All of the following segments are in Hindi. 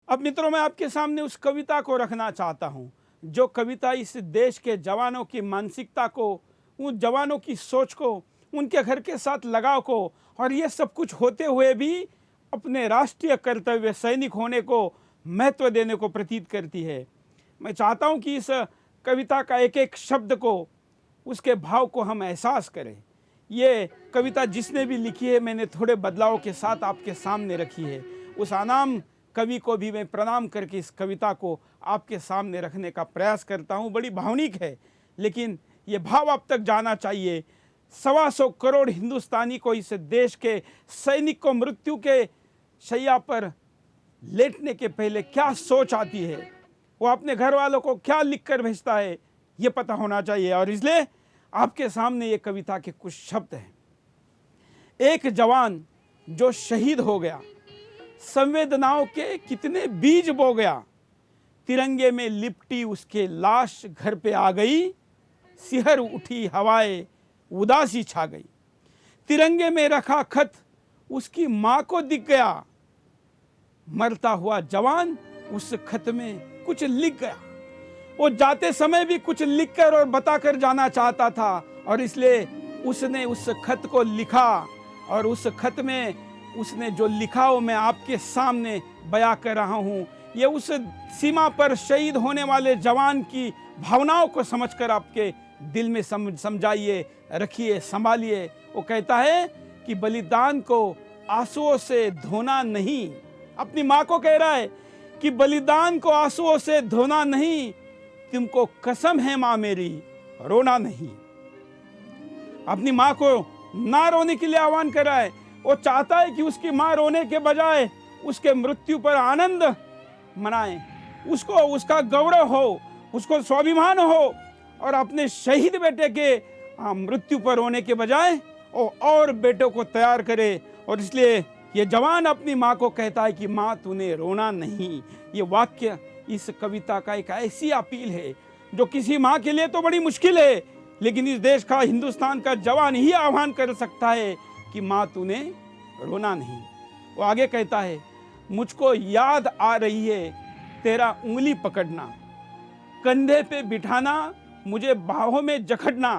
अब मित्रों, मैं आपके सामने उस कविता को रखना चाहता हूँ जो कविता इस देश के जवानों की मानसिकता को, उन जवानों की सोच को, उनके घर के साथ लगाव को, और ये सब कुछ होते हुए भी अपने राष्ट्रीय कर्तव्य सैनिक होने को महत्व देने को प्रतीत करती है। मैं चाहता हूँ कि इस कविता का एक एक शब्द को, उसके भाव को हम एहसास करें। ये कविता जिसने भी लिखी है, मैंने थोड़े बदलाव के साथ आपके सामने रखी है। उस अनाम कवि को भी मैं प्रणाम करके इस कविता को आपके सामने रखने का प्रयास करता हूँ। बड़ी भावनिक है, लेकिन ये भाव अब तक जाना चाहिए। 125 करोड़ हिंदुस्तानी को, इस देश के सैनिक को मृत्यु के शैया पर लेटने के पहले क्या सोच आती है, वो अपने घर वालों को क्या लिख कर भेजता है, ये पता होना चाहिए। और इसलिए आपके सामने ये कविता के कुछ शब्द हैं। एक जवान जो शहीद हो गया, संवेदनाओं के कितने बीज बो गया, तिरंगे में लिपटी उसके लाश घर पे आ गई, सिहर उठी हवाएं उदासी छा गई। तिरंगे में रखा खत उसकी मां को दिख गया, मरता हुआ जवान उस खत में कुछ लिख गया। वो जाते समय भी कुछ लिखकर और बताकर जाना चाहता था, और इसलिए उसने उस खत को लिखा, और उस खत में उसने जो लिखा वो मैं आपके सामने बयां कर रहा हूं। ये उस सीमा पर शहीद होने वाले जवान की भावनाओं को समझकर आपके दिल में समझाइए, रखिए, संभालिए। वो कहता है कि बलिदान को आंसुओं से धोना नहीं। अपनी माँ को कह रहा है कि बलिदान को आंसुओं से धोना नहीं, तुमको कसम है माँ मेरी, रोना नहीं। अपनी माँ को ना रोने के लिए आह्वान कर रहा है। वो चाहता है कि उसकी माँ रोने के बजाय उसके मृत्यु पर आनंद मनाए, उसको उसका गौरव हो, उसको स्वाभिमान हो, और अपने शहीद बेटे के मृत्यु पर रोने के बजाय और बेटों को तैयार करे। और इसलिए ये जवान अपनी माँ को कहता है कि माँ तूने रोना नहीं। ये वाक्य इस कविता का एक ऐसी अपील है जो किसी माँ के लिए तो बड़ी मुश्किल है, लेकिन इस देश का, हिंदुस्तान का जवान ही आह्वान कर सकता है कि माँ तूने रोना नहीं। वो आगे कहता है, मुझको याद आ रही है तेरा उंगली पकड़ना, कंधे पे बिठाना, मुझे बाहों में जकड़ना,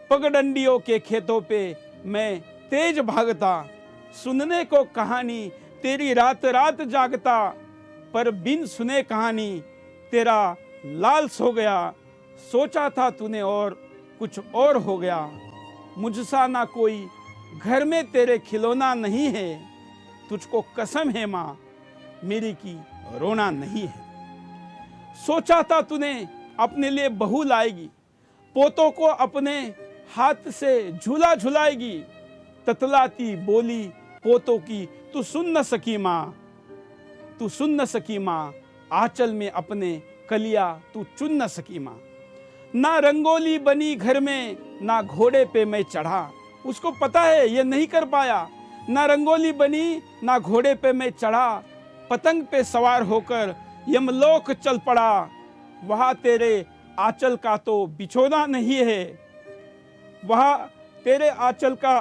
पगडंडियों के खेतों पे मैं तेज भागता, सुनने को कहानी तेरी रात रात जागता, पर बिन सुने कहानी तेरा लाल सो गया, सोचा था तूने और कुछ और हो गया, मुझसा ना कोई घर में तेरे खिलौना नहीं है, तुझको कसम है माँ मेरी की रोना नहीं है। सोचा था तूने अपने लिए बहू लाएगी, पोतों को अपने हाथ से झूला झुलाएगी, ततलाती बोली पोतों की तू सुन न सकी माँ, तू सुन न सकी माँ, आंचल में अपने कलिया तू चुन न सकी माँ। ना रंगोली बनी घर में, ना घोड़े पे मैं चढ़ा, उसको पता है ये नहीं कर पाया। ना रंगोली बनी, ना घोड़े पे मैं चढ़ा, पतंग पे सवार होकर यमलोक चल पड़ा, वहां तेरे आंचल का तो बिछोना नहीं है, वहां तेरे आंचल का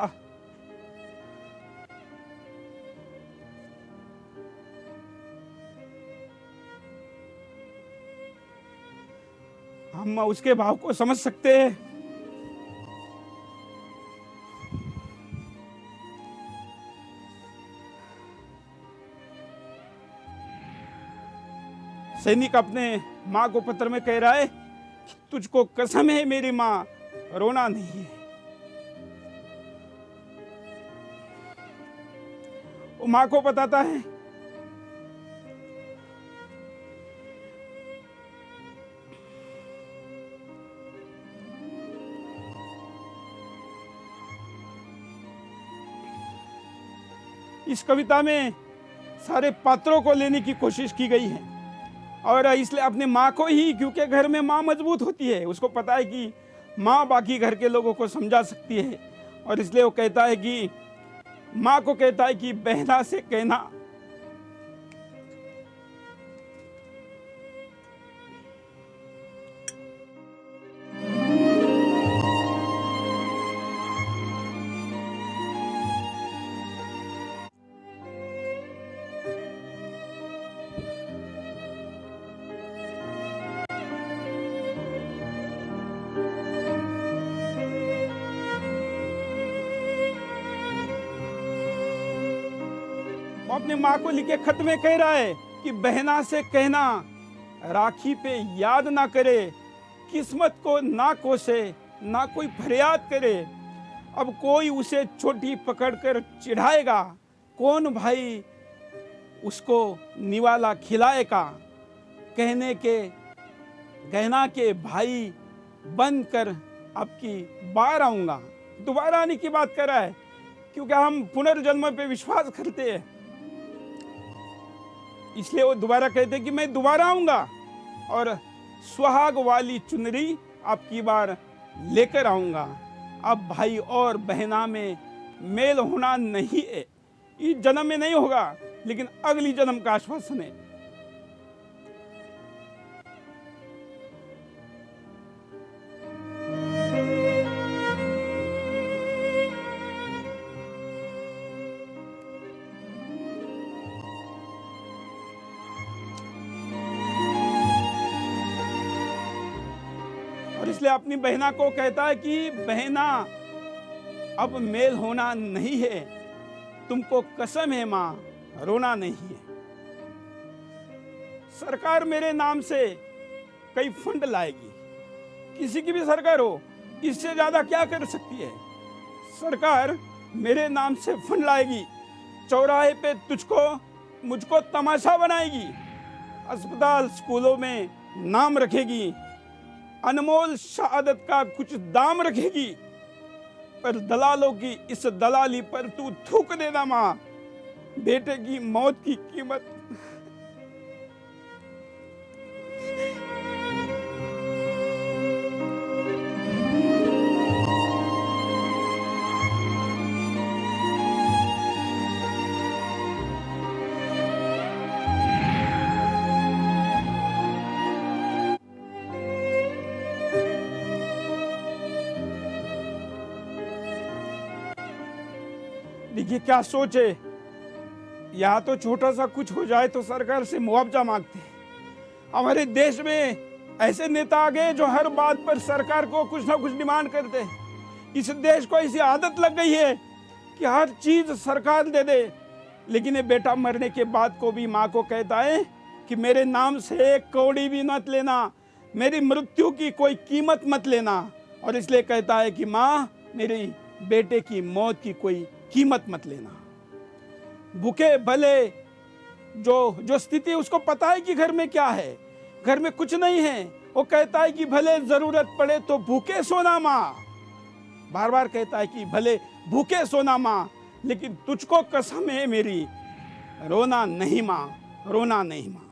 हम उसके भाव को समझ सकते हैं। सैनिक अपने माँ को पत्र में कह रहा है, तुझको कसम है मेरी माँ, रोना नहीं है। वो माँ को बताता है इस कविता में सारे पात्रों को लेने की कोशिश की गई है, और इसलिए अपने माँ को ही, क्योंकि घर में माँ मजबूत होती है, उसको पता है कि माँ बाकी घर के लोगों को समझा सकती है, और इसलिए वो कहता है कि माँ को कहता है कि बहना से कहना, वो अपनी माँ को लिखे खत में कह रहा है कि बहना से कहना राखी पे याद ना करे, किस्मत को ना कोसे, ना कोई फरियाद करे। अब कोई उसे छोटी पकड़कर चिढ़ाएगा, कौन भाई उसको निवाला खिलाएगा। कहने के गहना के भाई बनकर अब की बार आऊंगा। दोबारा आने की बात कर रहा है, क्योंकि हम पुनर्जन्म पे विश्वास करते हैं, इसलिए वो दोबारा कहते हैं कि मैं दोबारा आऊंगा और सुहाग वाली चुनरी अब की बार लेकर आऊंगा। अब भाई और बहना में मेल होना नहीं है, इस जन्म में नहीं होगा, लेकिन अगली जन्म का आश्वासन है। और इसलिए अपनी बहना को कहता है कि बहना अब मेल होना नहीं है, तुमको कसम है मां, रोना नहीं है। सरकार मेरे नाम से कई फंड लाएगी, किसी की भी सरकार हो, इससे ज्यादा क्या कर सकती है। सरकार मेरे नाम से फंड लाएगी, चौराहे पे तुझको मुझको तमाशा बनाएगी, अस्पताल स्कूलों में नाम रखेगी, अनमोल शहादत का कुछ दाम रखेगी, पर दलालों की इस दलाली पर तू थूक देना मां, बेटे की मौत की कीमत। देखिए क्या सोच है, यहाँ तो छोटा सा कुछ हो जाए तो सरकार से मुआवजा मांगते हैं। हमारे देश में ऐसे नेता आ गए जो हर बात पर सरकार को कुछ ना कुछ डिमांड करते हैं। इस देश को ऐसी आदत लग गई है कि हर चीज सरकार दे दे, लेकिन ये बेटा मरने के बाद को भी माँ को कहता है कि मेरे नाम से एक कौड़ी भी मत लेना, मेरी मृत्यु की कोई कीमत मत लेना। और इसलिए कहता है कि माँ, मेरी बेटे की मौत की कोई कीमत मत लेना। भूखे भले जो स्थिति उसको पता है कि घर में क्या है, घर में कुछ नहीं है, वो कहता है कि भले जरूरत पड़े तो भूखे सोना माँ, बार बार कहता है कि भले भूखे सोना माँ, लेकिन तुझको कसम है मेरी, रोना नहीं माँ, रोना नहीं माँ।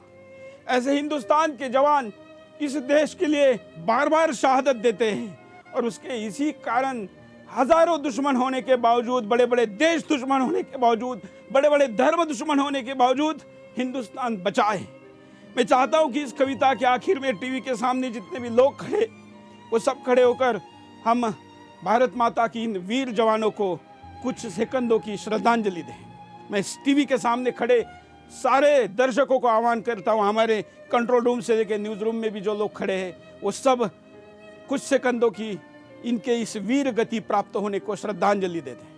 ऐसे हिंदुस्तान के जवान इस देश के लिए बार बार शहादत देते हैं, और उसके इसी कारण हजारों दुश्मन होने के बावजूद, बड़े बड़े देश दुश्मन होने के बावजूद, बड़े बड़े धर्म दुश्मन होने के बावजूद हिंदुस्तान बचा है। मैं चाहता हूं कि इस कविता के आखिर में टीवी के सामने जितने भी लोग खड़े, वो सब खड़े होकर हम भारत माता की इन वीर जवानों को कुछ सेकंदों की श्रद्धांजलि दें। मैं इस टीवी के सामने खड़े सारे दर्शकों को आह्वान करता हूं, हमारे कंट्रोल रूम से लेकर न्यूज रूम में भी जो लोग खड़े हैं, वो सब कुछ सेकंदों की इनके इस वीर गति प्राप्त होने को श्रद्धांजलि देते हैं।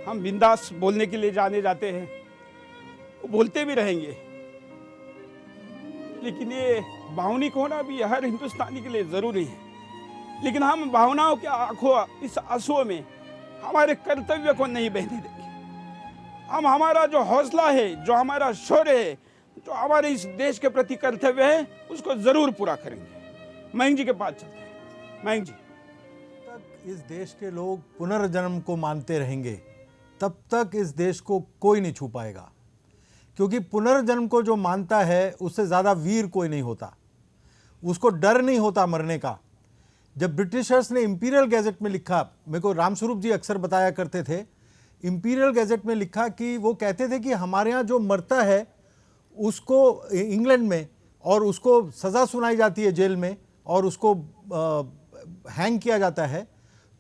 हम बिंदास बोलने के लिए जाने जाते हैं, बोलते भी रहेंगे, लेकिन ये भावनिक होना भी हर हिंदुस्तानी के लिए जरूरी है। लेकिन हम भावनाओं के आंखों, इस आंसुओं में हमारे कर्तव्य को नहीं बहने देंगे। हम हमारा जो हौसला है, जो हमारा शौर्य है, जो हमारे इस देश के प्रति कर्तव्य है, उसको जरूर पूरा करेंगे। मयंक जी के पास चलते हैं। मयंक जी, तक इस देश के लोग पुनर्जन्म को मानते रहेंगे, तब तक इस देश को कोई नहीं छू पाएगा, क्योंकि पुनर्जन्म को जो मानता है उससे ज़्यादा वीर कोई नहीं होता। उसको डर नहीं होता मरने का। जब ब्रिटिशर्स ने इंपीरियल गैजेट में लिखा, मेरे को रामस्वरूप जी अक्सर बताया करते थे, इंपीरियल गैजेट में लिखा कि वो कहते थे कि हमारे यहाँ जो मरता है उसको इंग्लैंड में, और उसको सज़ा सुनाई जाती है जेल में, और उसको हैंग किया जाता है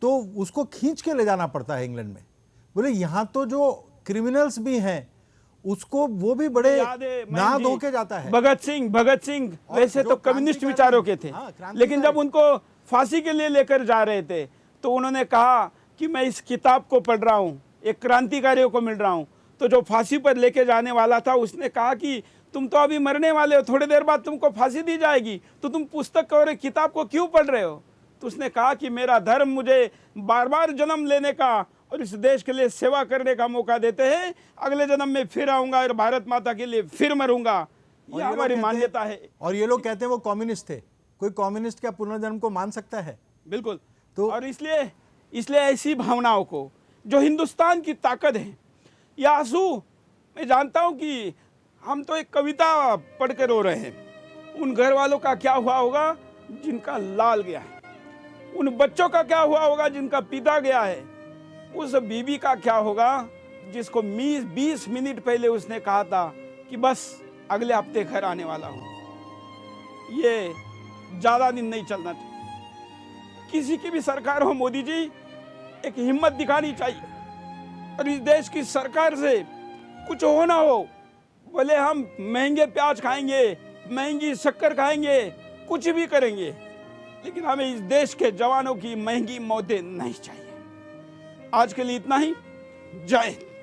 तो उसको खींच के ले जाना पड़ता है इंग्लैंड में। बोले यहाँ तो जो क्रिमिनल्स भी हैं उसको वो भी बड़े याद है नहा धो के जाता है। भगत सिंह और वैसे जो तो कम्युनिस्ट क्रांतिकारी- विचारों के थे, हाँ, क्रांतिकारी- लेकिन जब उनको फांसी के लिए लेकर जा रहे थे तो उन्होंने कहा कि मैं इस किताब को पढ़ रहा हूँ, एक क्रांतिकारियों को मिल रहा हूँ। तो जो फांसी पर लेके जाने वाला था उसने कहा कि तुम तो अभी मरने वाले हो, थोड़ी देर बाद तुमको फांसी दी जाएगी, तो तुम पुस्तक और एक किताब को क्यों पढ़ रहे हो? तो उसने कहा कि मेरा धर्म मुझे बार बार जन्म लेने का और इस देश के लिए सेवा करने का मौका देते हैं, अगले जन्म में फिर आऊंगा और भारत माता के लिए फिर मरूंगा, और ये ये लोग हमारी कहते हैं- मान्यता है। और ये लोग कहते हैं वो कम्युनिस्ट थे। कोई कम्युनिस्ट क्या पुनर्जन्म को मान सकता है? बिल्कुल। तो- और इसलिए ऐसी भावनाओं को जो हिंदुस्तान की ताकत है, या आंसू, मैं जानता हूं कि हम तो एक कविता पढ़कर रो रहे हैं, उन घर वालों का क्या हुआ होगा जिनका लाल गया है, उन बच्चों का क्या हुआ होगा जिनका पिता गया है, उस बीबी का क्या होगा जिसको 20 मिनट पहले उसने कहा था कि बस अगले हफ्ते घर आने वाला हूं। ये ज्यादा दिन नहीं चलना चाहिए। किसी की भी सरकार हो मोदी जी, एक हिम्मत दिखानी चाहिए और इस देश की सरकार से कुछ हो ना हो, बोले हम महंगे प्याज खाएंगे, महंगी शक्कर खाएंगे, कुछ भी करेंगे, लेकिन हमें इस देश के जवानों की महंगी मौतें नहीं चाहिए। आज के लिए इतना ही। जय हिंद।